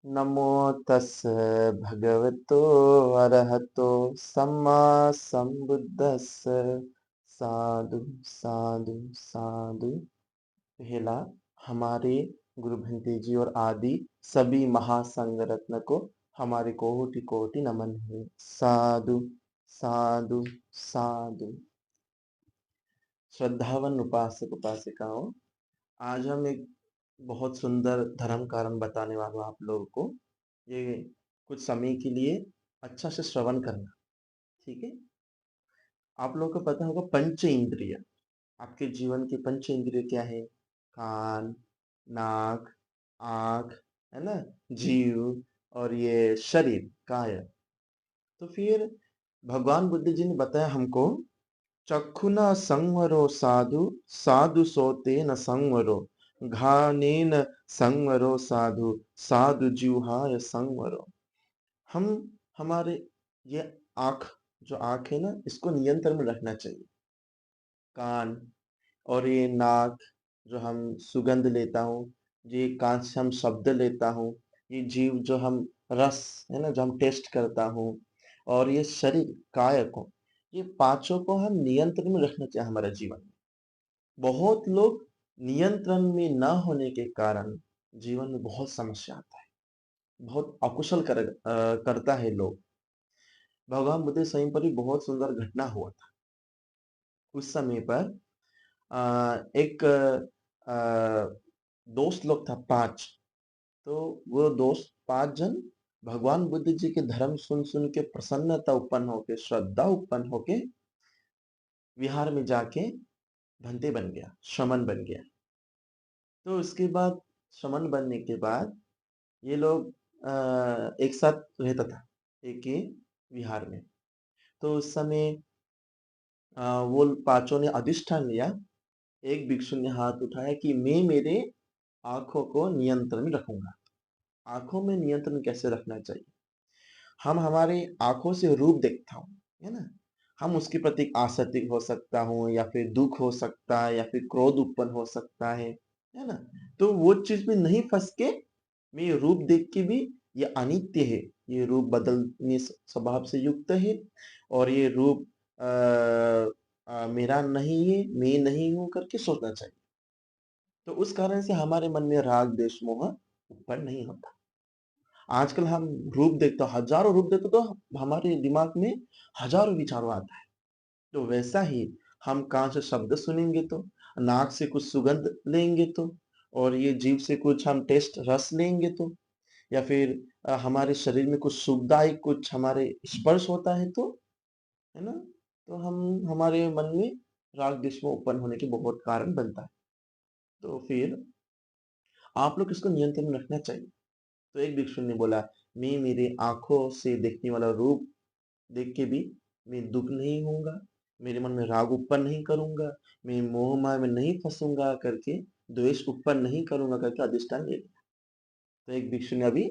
नमो तस् भगवतो अरहतो सम्मा संबुद्दस्स। साधु साधु साधु। पहला, हमारे गुरु भंते जी और आदि सभी महासंघ रत्न को हमारे कोटि कोटि नमन है। साधु साधु साधु। श्रद्धावन उपासक उपासिकाओं, आज हम एक बहुत सुंदर धर्म कारण बताने वाला हूं आप लोगों को। ये कुछ समय के लिए अच्छा से श्रवण करना, ठीक है। आप लोगों को पता होगा पंच इंद्रिय, आपके जीवन के पंच इंद्रिय क्या है? कान, नाक, आंख, है ना, जीव और ये शरीर काय। तो फिर भगवान बुद्ध जी ने बताया हमको, चक्षुना संवरो साधु, साधु सोते न संवरो, घानेन संवरो साधु, साधु जिह्वाय संवरो। हम हमारे ये आँख, जो आँख है ना, इसको नियंत्रण में रखना चाहिए। कान और ये नाक, जो हम सुगंध लेता हूँ, ये कान से हम शब्द लेता हूँ, ये जीव जो हम रस, है ना, जो हम टेस्ट करता हूँ, और ये शरीर काय को, ये पांचों को हम नियंत्रण में रखना चाहिए हमारे जीवन में। बहुत लोग नियंत्रण में न होने के कारण जीवन में बहुत समस्या आता है, बहुत अकुशल करता है लोग। भगवान बुद्ध समय पर भी बहुत सुंदर घटना हुआ था। उस समय पर एक दोस्त लोग था पांच। तो वो दोस्त पांच जन भगवान बुद्ध जी के धर्म सुन सुन के प्रसन्नता उत्पन्न होके, श्रद्धा उत्पन्न होके विहार में जाके भंते बन गया, शमन बन गया। तो उसके बाद शमन बनने के बाद ये लोग एक साथ रहता था, एक ही विहार में। तो उस समय वो पांचों ने अधिष्ठान लिया। एक भिक्षु ने हाथ उठाया कि मैं मेरे आंखों को नियंत्रण में रखूंगा। आंखों में नियंत्रण कैसे रखना चाहिए? हम हमारे आंखों से रूप देखता हूँ, है ना, हम उसके प्रति आसक्ति हो सकता हूँ, या फिर दुख हो सकता है, या फिर क्रोध उत्पन्न हो सकता है ना। तो वो चीज में नहीं फंस के मैं ये रूप देख के भी, ये अनित्य है, ये रूप बदलने स्वभाव से युक्त है, और ये रूप मेरा नहीं है, मैं नहीं हूं करके सोचना चाहिए। तो उस कारण से हमारे मन में राग द्वेष मोह उत्पन्न नहीं होता। आजकल हम रूप देखते, हजारों रूप देखते, तो हमारे दिमाग में हजारों विचारों आता है। तो वैसा ही हम कान से शब्द सुनेंगे तो, नाक से कुछ सुगंध लेंगे तो, और ये जीभ से कुछ हम टेस्ट रस लेंगे तो, या फिर हमारे शरीर में कुछ सुखदायक कुछ हमारे स्पर्श होता है तो, है ना, तो हम हमारे मन में राग द्वेष में उत्पन्न होने के बहुत कारण बनता है। तो फिर आप लोग इसको नियंत्रण में रखना चाहिए। तो एक भिक्षु ने बोला, मैं मेरे आंखों से देखने वाला रूप देख के भी मैं दुःख नहीं होऊँगा, मेरे मन में राग उत्पन्न नहीं करूँगा, मैं मोह-माया में नहीं फँसूँगा करके, द्वेष उत्पन्न नहीं करूँगा करके अधिष्ठान ले लिया। तो एक भिक्षु ने अभी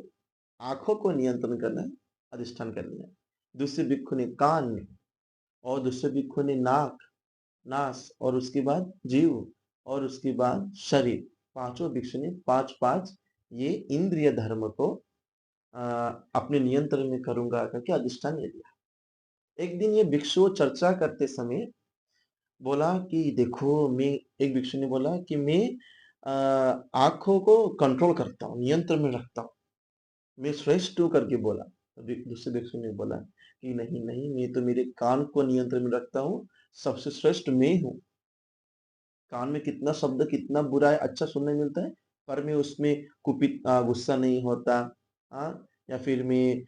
आँखों को नियंत्रण करना है, अधिष्ठान कर लिया। दूसरे भिक्षु ने कान में, और दूसरे भिक्षु ने नाक, नास, और उसके बाद जीव, और उसके बाद शरीर। पाँचों भिक्षु ने 5-5 ये इंद्रिय धर्म को अ, अपने नियंत्रण में करूँगा करके अधिष्ठान ले लिया। एक दिन ये भिक्षु चर्चा करते समय बोला कि देखो, मैं एक भिक्षु ने बोला कि मैं आँखों को कंट्रोल करता हूँ, नियंत्रण में रखता हूँ, मैं श्रेष्ठ हूँ करके बोला। तो दूसरे भिक्षु ने बोला कि नहीं नहीं, मैं तो मेरे कान को नियंत्रण में रखता हूँ, सबसे श्रेष्ठ मैं हूँ। कान में कितना शब्द, कितना बुरा है, अच्छा सुनने मिलता है, पर मैं उसमें कुपित गुस्सा नहीं होता, या फिर मैं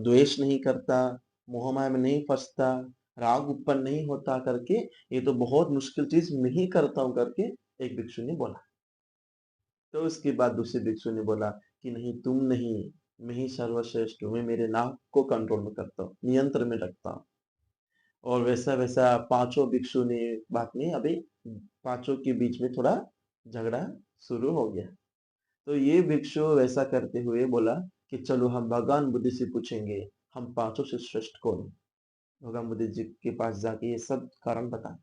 द्वेष नहीं करता, मोह माया में नहीं फंसता, राग उत्पन्न नहीं होता करके, ये तो बहुत मुश्किल चीज मैं ही करता हूँ करके एक भिक्षु ने बोला। तो उसके बाद दूसरे भिक्षु ने बोला कि नहीं, तुम नहीं, मैं ही सर्वश्रेष्ठ हूँ, मैं मेरे नाक को कंट्रोल में करता हूँ, नियंत्रण में रखता हूँ। और वैसा वैसा पांचों भिक्षु ने, बाद में अभी पांचों के बीच में थोड़ा झगड़ा शुरू हो गया। तो ये भिक्षु वैसा करते हुए बोला कि चलो हम भगवान बुद्ध से पूछेंगे, हम पांचों से श्रेष्ठ कौन है। भगवान बुद्ध जी के पास जाके ये सब कारण बता।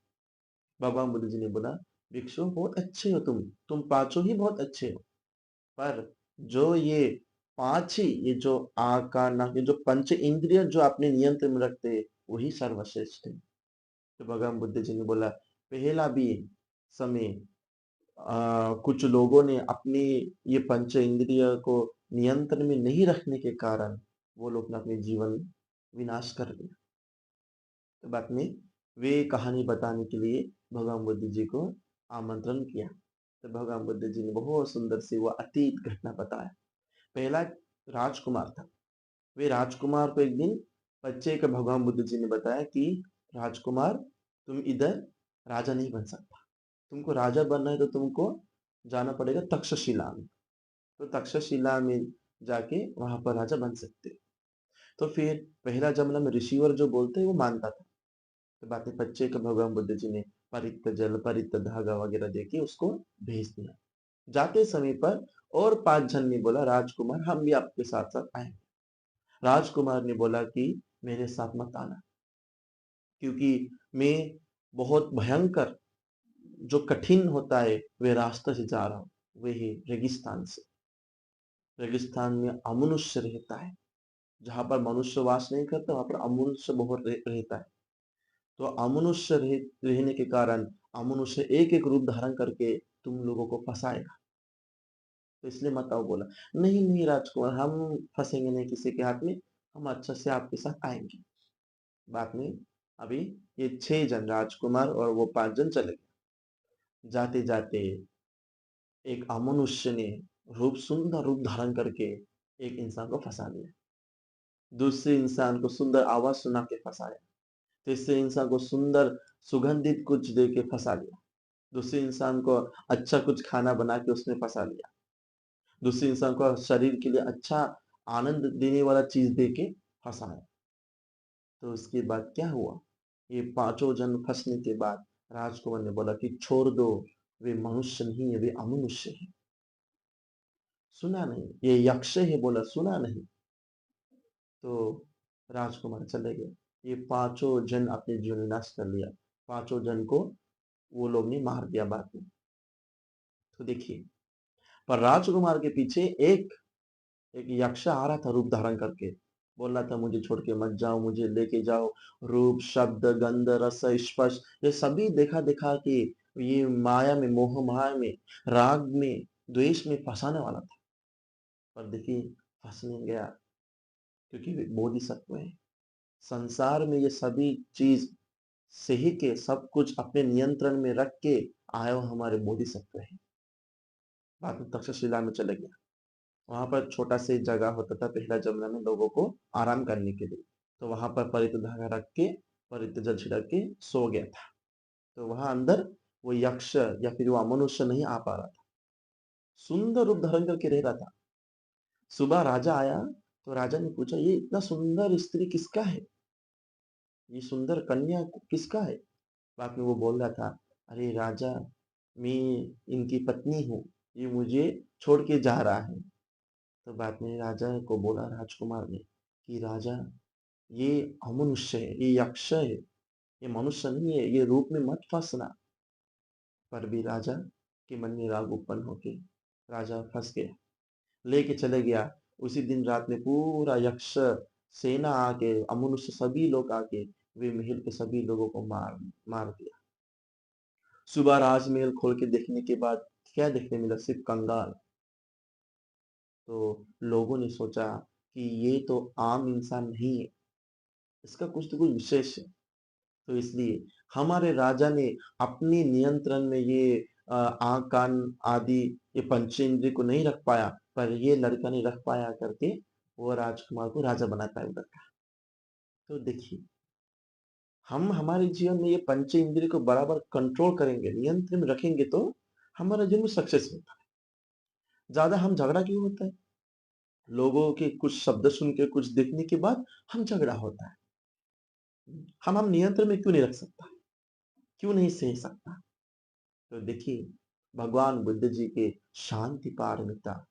भगवान बुद्ध जी ने बोला, भिक्षु बहुत अच्छे हो तुम पांचों ही बहुत अच्छे हो, पर जो ये 5 ही ये जो आँख, कान, नाक ये जो पंच इंद्रिय जो अपने नियंत्रण में रखते हैं, वही सर्वश्रेष्ठ है। तो भगवान बुद्ध जी ने बोला, पहला भी समय कुछ लोगों ने अपनी ये पंच इंद्रिय को नियंत्रण में नहीं रखने के कारण वो लोग ने अपने जीवन विनाश कर दिया। तो बाद में वे कहानी बताने के लिए भगवान बुद्ध जी को आमंत्रण किया। तो भगवान बुद्ध जी ने बहुत सुंदर सी वो अतीत घटना बताया। पहला राजकुमार था। वे राजकुमार को एक दिन बच्चे को भगवान बुद्ध जी ने बताया कि राजकुमार, तुम इधर राजा नहीं बन सकता। तुमको राजा बनना है तो तुमको जाना पड़ेगा तक्षशिला में। तो तक्षशिला में जाके वहां पर राजा बन सकते। तो फिर पहला जमाना में ऋषिवर जो बोलते हैं वो मानता था। तो बाद में बच्चे को भगवान बुद्ध जी ने परित्त जल, परित्त धागा वगैरह देके उसको भेज दिया। जाते समय पर और 5 जन ने बोला, राजकुमार हम भी आपके साथ साथ आएंगे। राजकुमार ने बोला कि मेरे साथ मत आना, क्योंकि मैं बहुत भयंकर जो कठिन होता है वे रास्ते से जा रहा हूँ। वे है रेगिस्तान से। रेगिस्तान में अमनुष्य रहता है। जहां पर मनुष्य वास नहीं करता वहां पर अमनुष्य बहुत रहता है। तो अमनुष्य रहने के कारण अमनुष्य एक एक रूप धारण करके तुम लोगों को फंसाएगा। तो इसलिए मत आओ बोला। नहीं नहीं राजकुमार, हम फंसेंगे नहीं किसी के हाथ में, हम अच्छे से आपके साथ आएंगे। बाद में अभी ये 6 जन राजकुमार और वो 5 जन चले गए। जाते जाते एक अमनुष्य ने सुंदर रूप धारण करके एक इंसान को फंसा लिया। दूसरे इंसान को सुंदर आवाज सुना के फंसाया। तीसरे इंसान को सुंदर सुगंधित कुछ दे के फंसा लिया। दूसरे इंसान को अच्छा कुछ खाना बना के उसमें फंसा लिया। दूसरे इंसान को शरीर के लिए अच्छा आनंद देने वाला चीज दे के फंसाया। तो उसके बाद क्या हुआ? ये पांचों जन फंसने के बाद राजकुमार ने बोला कि छोड़ दो, वे मनुष्य नहीं है, वे अमनुष्य है। सुना नहीं, ये यक्ष है बोला, सुना नहीं। तो राजकुमार चले गए। ये पांचों जन अपने जीवन विनाश कर लिया। पांचों जन को वो लोग ने मार दिया बाद में। तो देखिए, पर राजकुमार के पीछे एक एक यक्ष आ रहा था रूप धारण करके। बोल रहा था मुझे छोड़ के मत जाओ, मुझे लेके जाओ। रूप, शब्द, गंध, रस, स्पर्श ये सभी देखा दिखा के ये माया में, मोह माया में, राग में, द्वेष में फंसाने वाला था। पर देखिए, फंस नहीं गया, क्योंकि वे बोधिसत्व है। संसार में ये सभी चीज सही के सब कुछ अपने नियंत्रण में रख के आए हो हमारे बोधिसत्व है। बाद में तक्षशिला में चले गया। वहां पर छोटा सा जगह होता था पहला जमाना में लोगों को आराम करने के लिए। तो वहां पर परित धागा रख के परित जल छिड़क के सो गया था। तो वहां अंदर वो यक्ष या फिर वो अमनुष्य नहीं आ पा रहा था। सुंदर रूप धारण करके रह रहा था। सुबह राजा आया तो राजा ने पूछा, ये इतना सुंदर स्त्री किसका है? ये सुंदर कन्या किसका है? बाद में वो बोल रहा था, अरे राजा, मैं इनकी पत्नी हूँ, ये मुझे छोड़ के जा रहा है। तो बाद में राजा को बोला राजकुमार ने कि राजा, ये अमनुष्य है, ये यक्ष है, ये मनुष्य नहीं है, ये रूप में मत फंसना। पर भी राजा के मन में राग उत्पन्न होके राजा फंस गया, लेके चले गया। उसी दिन रात में पूरा यक्ष सेना आके, अमनुष्य सभी लोग आके वे महल के सभी लोगों को मार मार दिया। सुबह राजमहल खोल के देखने के बाद क्या देखने मिला? सिर्फ कंगाल। तो लोगों ने सोचा कि ये तो आम इंसान नहीं है, इसका कुछ तो कुछ विशेष है। तो इसलिए हमारे राजा ने अपने नियंत्रण में ये आँख, कान आदि ये पंचेंद्रिय को नहीं रख पाया, पर ये लड़का ने रख पाया करके वो राजकुमार को राजा बनाता है उधर का। तो देखिए, हम हमारे जीवन में ये पंच इंद्रिय को बराबर कंट्रोल करेंगे, नियंत्रण में रखेंगे तो हमारा जीवन सक्सेस होता है। ज्यादा हम झगड़ा क्यों होता है? लोगों के कुछ शब्द सुन के, कुछ देखने के बाद हम झगड़ा होता है। हम नियंत्रण में क्यों नहीं रख सकता? क्यों नहीं सह सकता? तो देखिए, भगवान बुद्ध जी के शांति पारमिता,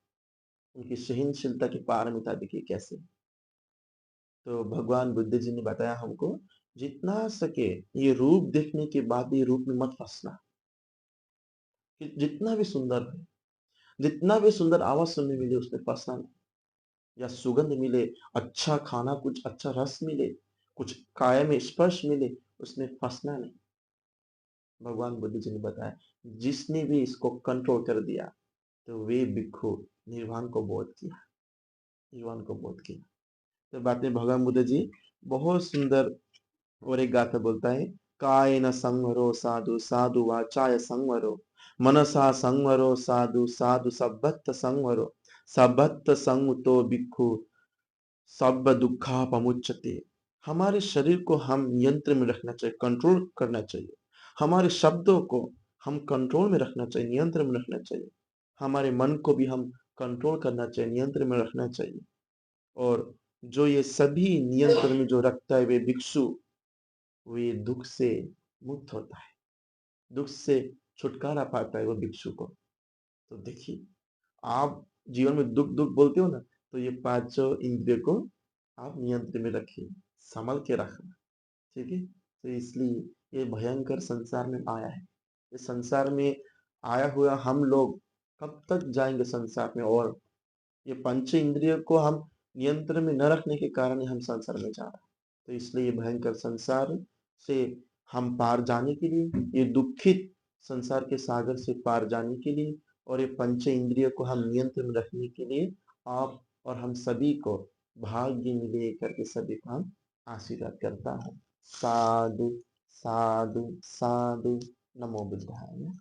उनकी सहनशीलता की पारमिता देखिए कैसे। तो भगवान बुद्ध जी ने बताया हमको, जितना सके ये रूप देखने के बाद ये रूप में मत फंसना। कि जितना भी सुंदर है, जितना भी सुंदर आवाज सुनने मिले उसमें फंसना नहीं। या सुगंध मिले, अच्छा खाना, कुछ अच्छा रस मिले, कुछ काया में स्पर्श मिले, उसमें फँसना नहीं। भगवान बुद्ध जी ने बताया, जिसने भी इसको कंट्रोल कर दिया, तो वे भिक्षु निर्वाण को बोध किया, निर्वाण को बोध किया। तो बाद में भगवान बुद्ध जी बहुत सुंदर और एक गाथा बोलता है, कायेन संवरो साधु साधु वाचाय संवरो, मनसा संवरो साधु साधु सब्बत संवरो, सब्बत संग भिक्षु सब दुःखापमुच्यते। हमारे शरीर को हम नियंत्रण में रखना चाहिए, कंट्रोल करना चाहिए। हमारे शब्दों को हम कंट्रोल में रखना चाहिए, नियंत्रण में रखना चाहिए। हमारे मन को भी हम कंट्रोल करना चाहिए, नियंत्रण में रखना चाहिए। और जो ये सभी नियंत्रण में जो रखता है वे भिक्षु, वे दुख से मुक्त होता है, दुख से छुटकारा पाता है वो भिक्षु को। तो देखिए, आप जीवन में दुख दुख बोलते हो ना, तो ये पांचों इंद्रियों को आप नियंत्रण में रखिए, संभल के रखना, ठीक है। तो इसलिए ये भयंकर संसार में आया है, इस संसार में आया हुआ हम लोग कब तक जाएंगे संसार में, और ये पंच इंद्रियों को हम नियंत्रण में न रखने के कारण ही हम संसार में जा रहे हैं। तो इसलिए ये भयंकर संसार से हम पार जाने के लिए, ये दुखित संसार के सागर से पार जाने के लिए, और ये पंच इंद्रियों को हम नियंत्रण में रखने के लिए आप और हम सभी को भाग्य मिले करके सभी को हम आशीर्वाद करता हूँ। साधु साधु साधु। नमो बुद्धाय।